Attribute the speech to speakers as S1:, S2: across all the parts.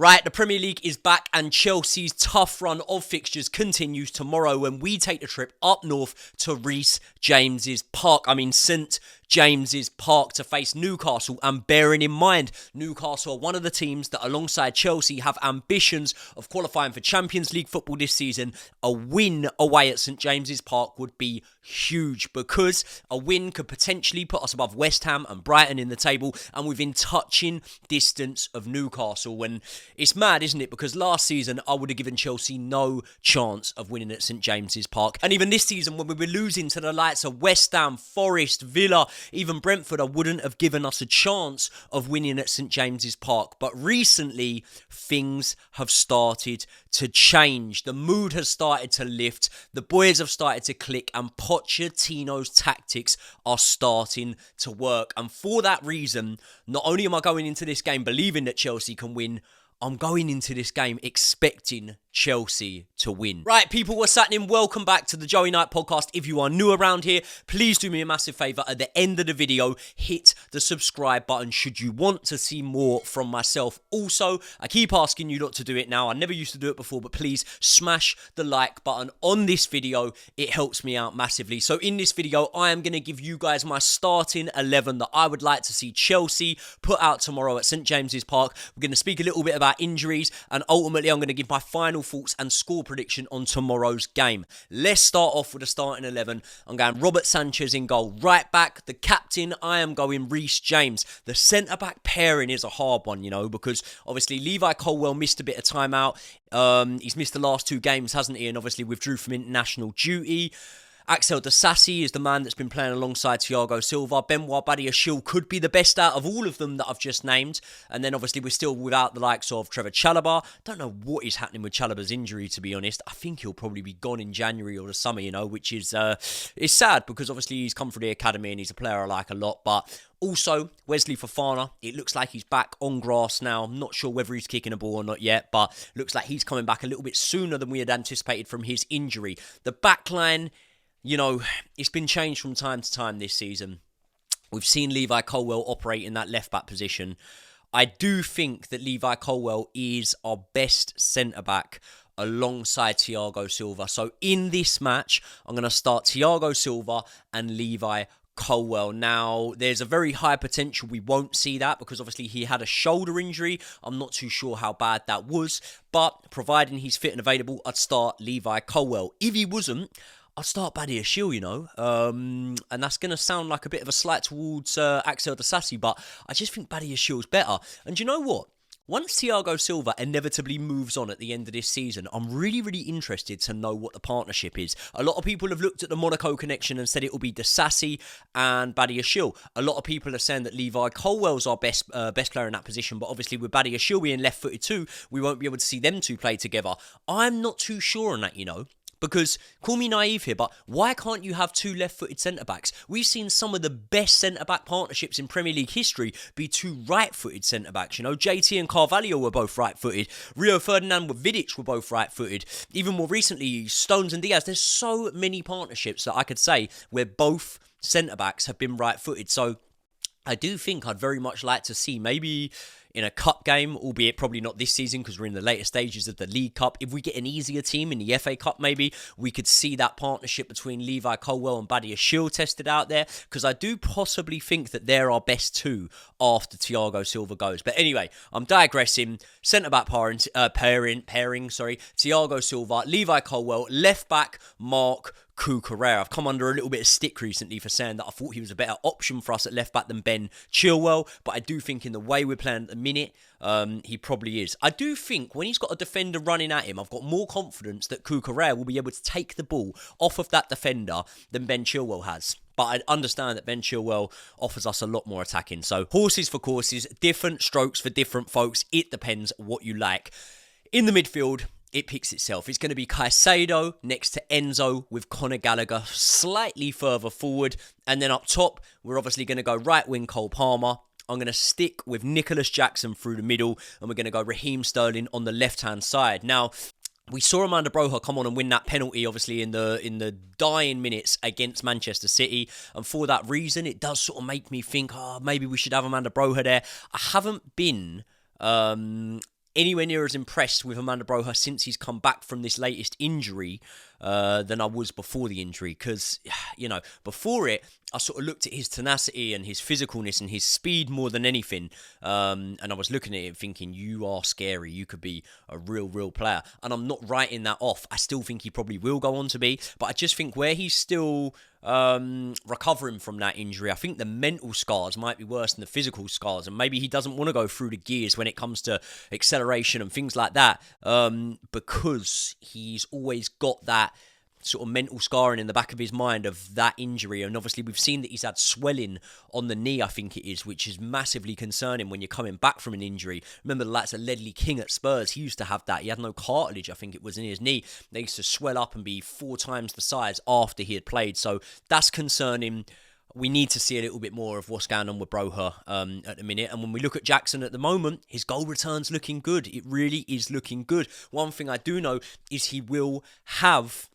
S1: Right, the Premier League is back and Chelsea's tough run of fixtures continues tomorrow when we take the trip up north to St James's Park to face Newcastle. And bearing in mind, Newcastle are one of the teams that alongside Chelsea have ambitions of qualifying for Champions League football this season. A win away at St James's Park would be huge because a win could potentially put us above West Ham and Brighton in the table and within touching distance of Newcastle. And it's mad, isn't it? Because last season I would have given Chelsea no chance of winning at St James's Park. And even this season when we were losing to the likes of West Ham, Forest, Villa, even Brentford, I wouldn't have given us a chance of winning at St James's Park. But recently, things have started to change. The mood has started to lift. The boys have started to click and Pochettino's tactics are starting to work. And for that reason, not only am I going into this game believing that Chelsea can win, I'm going into this game expecting Chelsea to win. Right, people, what's happening? Welcome back to the Joey Knight podcast. If you are new around here, please do me a massive favour. At the end of the video, hit the subscribe button should you want to see more from myself. Also, I keep asking you not to do it now. I never used to do it before, but please smash the like button on this video. It helps me out massively. So in this video, I am going to give you guys my starting 11 that I would like to see Chelsea put out tomorrow at St James's Park. We're going to speak a little bit about injuries, and ultimately I'm going to give my final thoughts and score prediction on tomorrow's game. Let's start off with the starting 11. I'm going Robert Sanchez in goal. Right back, the captain, I am going Reece James. The centre-back pairing is a hard one, you know, because obviously Levi Colwill missed a bit of time out. He's missed the last 2 games, hasn't he? And obviously withdrew from international duty. Axel Disasi is the man that's been playing alongside Thiago Silva. Benoit Badiashile could be the best out of all of them that I've just named. And then obviously we're still without the likes of Trevor Chalobah. Don't know what is happening with Chalobah's injury, to be honest. I think he'll probably be gone in January or the summer, you know, which is it's sad because obviously he's come through the academy and he's a player I like a lot. But also, Wesley Fofana, it looks like he's back on grass now. I'm not sure whether he's kicking a ball or not yet, but looks like he's coming back a little bit sooner than we had anticipated from his injury. The backline, you know, it's been changed from time to time this season. We've seen Levi Colwill operate in that left-back position. I do think that Levi Colwill is our best centre-back alongside Thiago Silva. So in this match, I'm going to start Thiago Silva and Levi Colwill. Now, there's a very high potential we won't see that because obviously he had a shoulder injury. I'm not too sure how bad that was, but providing he's fit and available, I'd start Levi Colwill. If he wasn't, I'll start Badiashile, you know, and that's going to sound like a bit of a slight towards Axel Disasi, but I just think Badiashile's better. And you know what? Once Thiago Silva inevitably moves on at the end of this season, I'm really, really interested to know what the partnership is. A lot of people have looked at the Monaco connection and said it will be Disasi and Badiashile. A lot of people are saying that Levi Colwill's our best player in that position, but obviously with Badiashile being left-footed too, we won't be able to see them two play together. I'm not too sure on that, you know. Because, call me naive here, but why can't you have 2 left-footed centre-backs? We've seen some of the best centre-back partnerships in Premier League history be 2 right-footed centre-backs. You know, JT and Carvalho were both right-footed. Rio Ferdinand with Vidic were both right-footed. Even more recently, Stones and Diaz. There's so many partnerships that I could say where both centre-backs have been right-footed. So, I do think I'd very much like to see maybe in a cup game, albeit probably not this season because we're in the later stages of the League Cup. If we get an easier team in the FA Cup maybe, we could see that partnership between Levi Colwill and Badiashile tested out there because I do possibly think that they're our best 2 after Thiago Silva goes. But anyway, I'm digressing. Centre-back pairing, Thiago Silva, Levi Colwill, left-back, Marc Cucurella. I've come under a little bit of stick recently for saying that I thought he was a better option for us at left back than Ben Chilwell, but I do think in the way we're playing at the minute, he probably is. I do think when he's got a defender running at him, I've got more confidence that Cucurella will be able to take the ball off of that defender than Ben Chilwell has. But I understand that Ben Chilwell offers us a lot more attacking. So horses for courses, different strokes for different folks. It depends what you like. In the midfield, it picks itself. It's going to be Caicedo next to Enzo with Conor Gallagher slightly further forward. And then up top, we're obviously going to go right wing Cole Palmer. I'm going to stick with Nicholas Jackson through the middle. And we're going to go Raheem Sterling on the left-hand side. Now, we saw Amanda Broja come on and win that penalty, obviously, in the dying minutes against Manchester City. And for that reason, it does sort of make me think, maybe we should have Amanda Broja there. I haven't been anywhere near as impressed with Amanda Broha since he's come back from this latest injury than I was before the injury. Because, before it, I sort of looked at his tenacity and his physicalness and his speed more than anything. And I was looking at it thinking, you are scary. You could be a real player. And I'm not writing that off. I still think he probably will go on to be. But I just think where he's still recovering from that injury, I think the mental scars might be worse than the physical scars, and maybe he doesn't want to go through the gears when it comes to acceleration and things like that, because he's always got that sort of mental scarring in the back of his mind of that injury. And obviously we've seen that he's had swelling on the knee, I think it is, which is massively concerning when you're coming back from an injury. Remember the likes of Ledley King at Spurs, he used to have that. He had no cartilage, I think it was, in his knee. They used to swell up and be 4 times the size after he had played. So that's concerning. We need to see a little bit more of what's going on with Broha at the minute. And when we look at Jackson at the moment, his goal return's looking good. It really is looking good. One thing I do know is he will have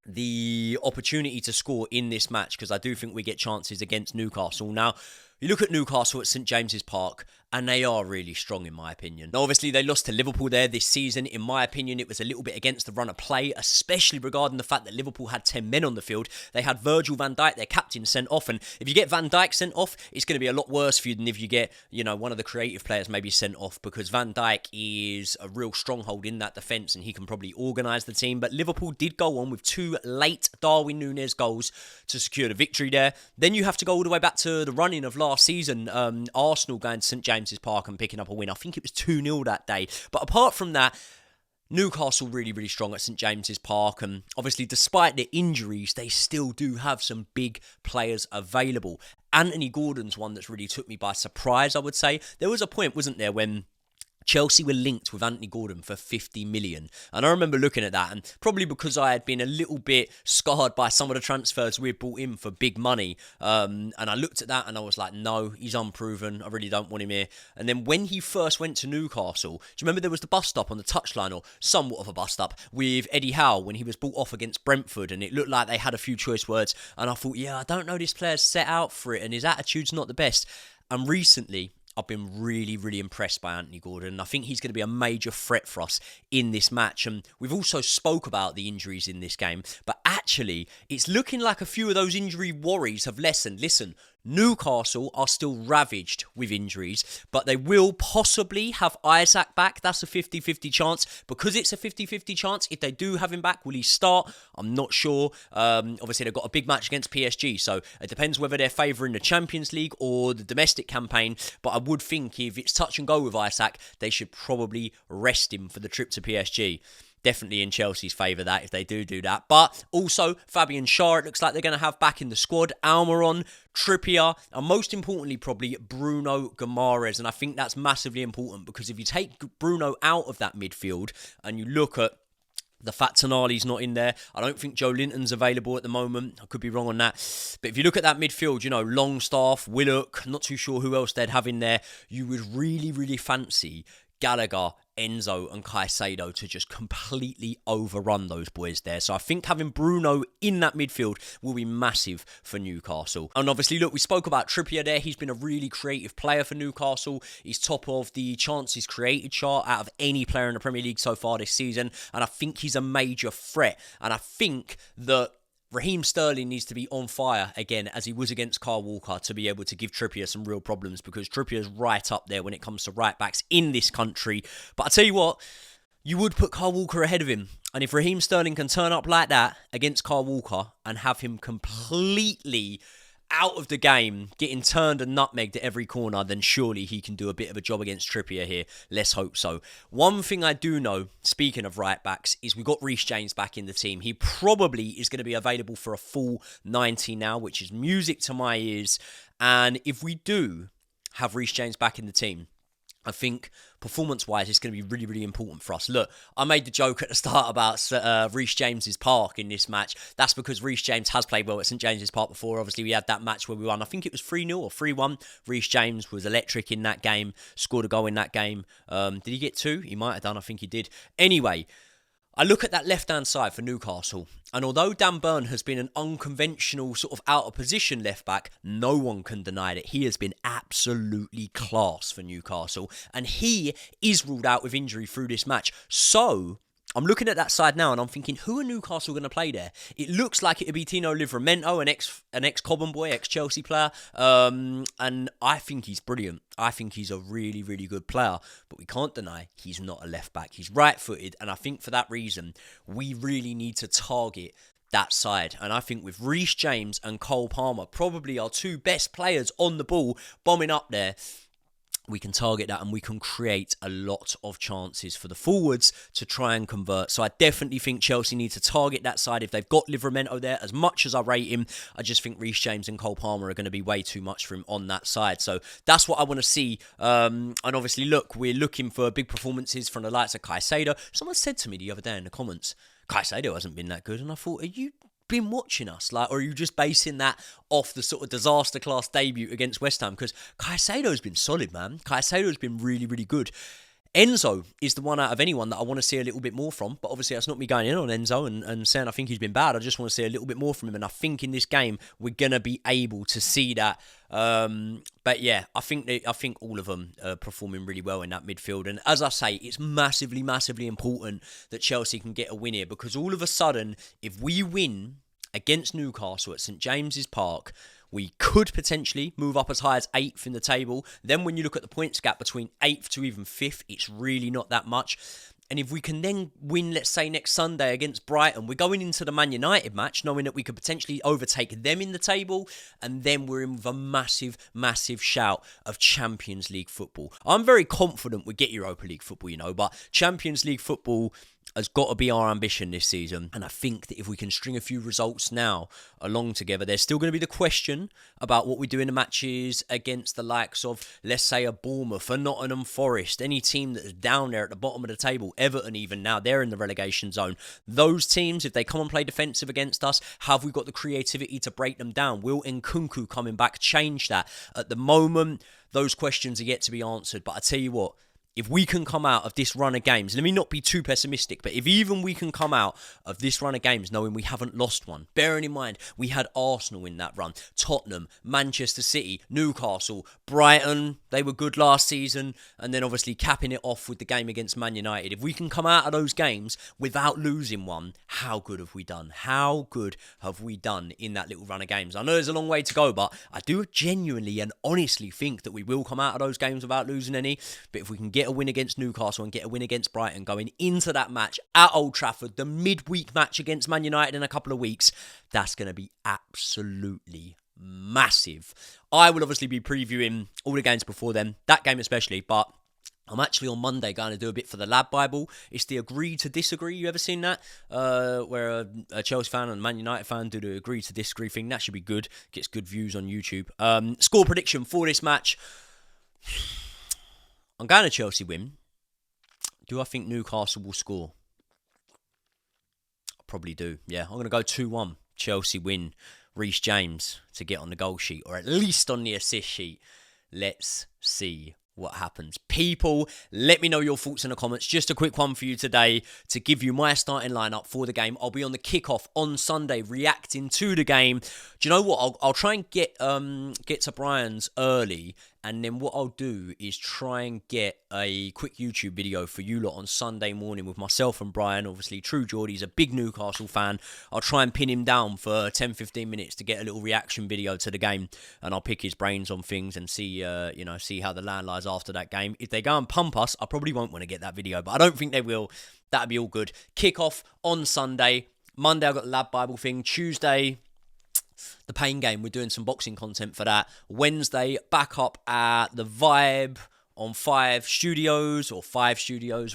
S1: the opportunity to score in this match, because I do think we get chances against Newcastle. Now, you look at Newcastle at St James's Park, and they are really strong in my opinion. Now, obviously, they lost to Liverpool there this season. In my opinion, it was a little bit against the run of play, especially regarding the fact that Liverpool had 10 men on the field. They had Virgil van Dijk, their captain, sent off, and if you get Van Dijk sent off, it's going to be a lot worse for you than if you get, one of the creative players maybe sent off, because Van Dijk is a real stronghold in that defence, and he can probably organise the team. But Liverpool did go on with 2 late Darwin Núñez goals to secure the victory there. Then you have to go all the way back to the running of last season, Arsenal going to St James's Park and picking up a win. I think it was 2-0 that day. But apart from that, Newcastle really strong at St James's Park, and obviously despite the injuries, they still do have some big players available. Anthony Gordon's one that's really took me by surprise, I would say. There was a point, wasn't there, when Chelsea were linked with Anthony Gordon for 50 million. And I remember looking at that, and probably because I had been a little bit scarred by some of the transfers we had brought in for big money. And I looked at that and I was like, no, he's unproven. I really don't want him here. And then when he first went to Newcastle, do you remember there was the bus stop on the touchline, or somewhat of a bus stop, with Eddie Howe when he was brought off against Brentford, and it looked like they had a few choice words. And I thought, I don't know, this player's set out for it and his attitude's not the best. And recently, I've been really impressed by Anthony Gordon, and I think he's going to be a major threat for us in this match. And we've also spoke about the injuries in this game, but actually, it's looking like a few of those injury worries have lessened. Listen, Newcastle are still ravaged with injuries, but they will possibly have Isaac back. That's a 50-50 chance. Because it's a 50-50 chance, if they do have him back, will he start? I'm not sure. Obviously, they've got a big match against PSG, so it depends whether they're favouring the Champions League or the domestic campaign. But I would think if it's touch and go with Isaac, they should probably rest him for the trip to PSG. Definitely in Chelsea's favour that, if they do that. But also, Fabian Schär, it looks like they're going to have back in the squad. Almiron, Trippier, and most importantly, probably Bruno Guimaraes. And I think that's massively important, because if you take Bruno out of that midfield and you look at the fact Tonali's not in there, I don't think Joe Linton's available at the moment. I could be wrong on that. But if you look at that midfield, Longstaff, Willock, not too sure who else they'd have in there, you would really fancy Gallagher, Enzo and Caicedo to just completely overrun those boys there. So I think having Bruno in that midfield will be massive for Newcastle. And obviously, look, we spoke about Trippier there. He's been a really creative player for Newcastle. He's top of the chances created chart out of any player in the Premier League so far this season. And I think he's a major threat. And I think that Raheem Sterling needs to be on fire again, as he was against Kyle Walker, to be able to give Trippier some real problems, because Trippier's right up there when it comes to right backs in this country. But I tell you what, you would put Kyle Walker ahead of him. And if Raheem Sterling can turn up like that against Kyle Walker and have him completely out of the game, getting turned and nutmegged at every corner, then surely he can do a bit of a job against Trippier here. Let's hope so. One thing I do know, speaking of right backs, is we got Reece James back in the team. He probably is going to be available for a full 90 now, which is music to my ears. And if we do have Reece James back in the team, I think performance-wise, it's going to be really important for us. Look, I made the joke at the start about Reece James's Park in this match. That's because Reece James has played well at St James's Park before. Obviously, we had that match where we won. I think it was 3-0 or 3-1. Reece James was electric in that game, scored a goal in that game. Did he get 2? He might have done. I think he did. Anyway, I look at that left-hand side for Newcastle, and although Dan Burn has been an unconventional sort of out-of-position left-back, no one can deny that he has been absolutely class for Newcastle, and he is ruled out with injury through this match. So I'm looking at that side now and I'm thinking, who are Newcastle going to play there? It looks like it would be Tino Livramento, an ex-Cobham boy, ex-Chelsea player. And I think he's brilliant. I think he's a really, really good player. But we can't deny he's not a left-back. He's right-footed. And I think for that reason, we really need to target that side. And I think with Reece James and Cole Palmer, probably our two best players on the ball, bombing up there, we can target that and we can create a lot of chances for the forwards to try and convert. So I definitely think Chelsea need to target that side. If they've got Livramento there, as much as I rate him, I just think Reece James and Cole Palmer are going to be way too much for him on that side. So that's what I want to see. And obviously, look, we're looking for big performances from the likes of Caicedo. Someone said to me the other day in the comments, Caicedo hasn't been that good. And I thought, are you been watching us, or are you just basing that off the sort of disaster class debut against West Ham? Because Caicedo's been solid, man. Caicedo's been really, really good. Enzo is the one out of anyone that I want to see a little bit more from, but obviously that's not me going in on Enzo and saying I think he's been bad. I just want to see a little bit more from him, and I think in this game we're gonna be able to see that. But yeah, I think all of them are performing really well in that midfield, and as I say, it's massively, massively important that Chelsea can get a win here, because all of a sudden, if we win against Newcastle at St James's Park, we could potentially move up as high as 8th in the table. Then when you look at the points gap between 8th to even 5th, it's really not that much. And if we can then win, let's say, next Sunday against Brighton, we're going into the Man United match knowing that we could potentially overtake them in the table, and then we're in with a massive, massive shout of Champions League football. I'm very confident we get Europa League football, but Champions League football has got to be our ambition this season. And I think that if we can string a few results now along together, there's still going to be the question about what we do in the matches against the likes of, let's say, a Bournemouth, a Nottingham Forest, any team that is down there at the bottom of the table, Everton even now, they're in the relegation zone. Those teams, if they come and play defensive against us, have we got the creativity to break them down? Will Nkunku coming back change that? At the moment, those questions are yet to be answered. But I tell you what, if we can come out of this run of games, let me not be too pessimistic, but if even we can come out of this run of games knowing we haven't lost one, bearing in mind we had Arsenal in that run, Tottenham, Manchester City, Newcastle, Brighton, they were good last season, and then obviously capping it off with the game against Man United. If we can come out of those games without losing one, how good have we done? How good have we done in that little run of games? I know there's a long way to go, but I do genuinely and honestly think that we will come out of those games without losing any. But if we can get a win against Newcastle and get a win against Brighton going into that match at Old Trafford, the midweek match against Man United in a couple of weeks, that's going to be absolutely massive. I will obviously be previewing all the games before then, that game especially, but I'm actually on Monday going to do a bit for the Lab Bible. It's the Agree to Disagree. You ever seen that? Where a Chelsea fan and a Man United fan do the Agree to Disagree thing. That should be good. Gets good views on YouTube. Score prediction for this match. I'm going to Chelsea win. Do I think Newcastle will score? I probably do. Yeah, I'm going to go 2-1. Chelsea win. Reece James to get on the goal sheet, or at least on the assist sheet. Let's see what happens. People, let me know your thoughts in the comments. Just a quick one for you today to give you my starting lineup for the game. I'll be on the kickoff on Sunday reacting to the game. Do you know what? I'll try and get to Brian's early, and then what I'll do is try and get a quick YouTube video for you lot on Sunday morning with myself and Brian. Obviously, True Geordie's a big Newcastle fan. I'll try and pin him down for 10-15 minutes to get a little reaction video to the game, and I'll pick his brains on things and see how the land lies after that game. If they go and pump us, I probably won't want to get that video, but I don't think they will. That'd be all good. Kick-off on Sunday. Monday, I've got the Lab Bible thing. Tuesday, the Pain Game. We're doing some boxing content for that. Wednesday, back up at the Vibe on 5 Studios,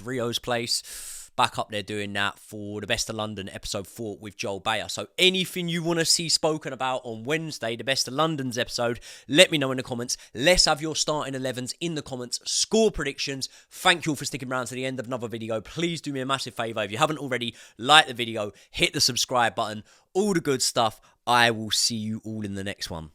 S1: Rio's place. Back up there doing that for the Best of London episode 4 with Joel Bayer. So anything you want to see spoken about on Wednesday, the Best of London's episode, let me know in the comments. Let's have your starting 11s in the comments. Score predictions. Thank you all for sticking around to the end of another video. Please do me a massive favour. If you haven't already, like the video, hit the subscribe button, all the good stuff. I will see you all in the next one.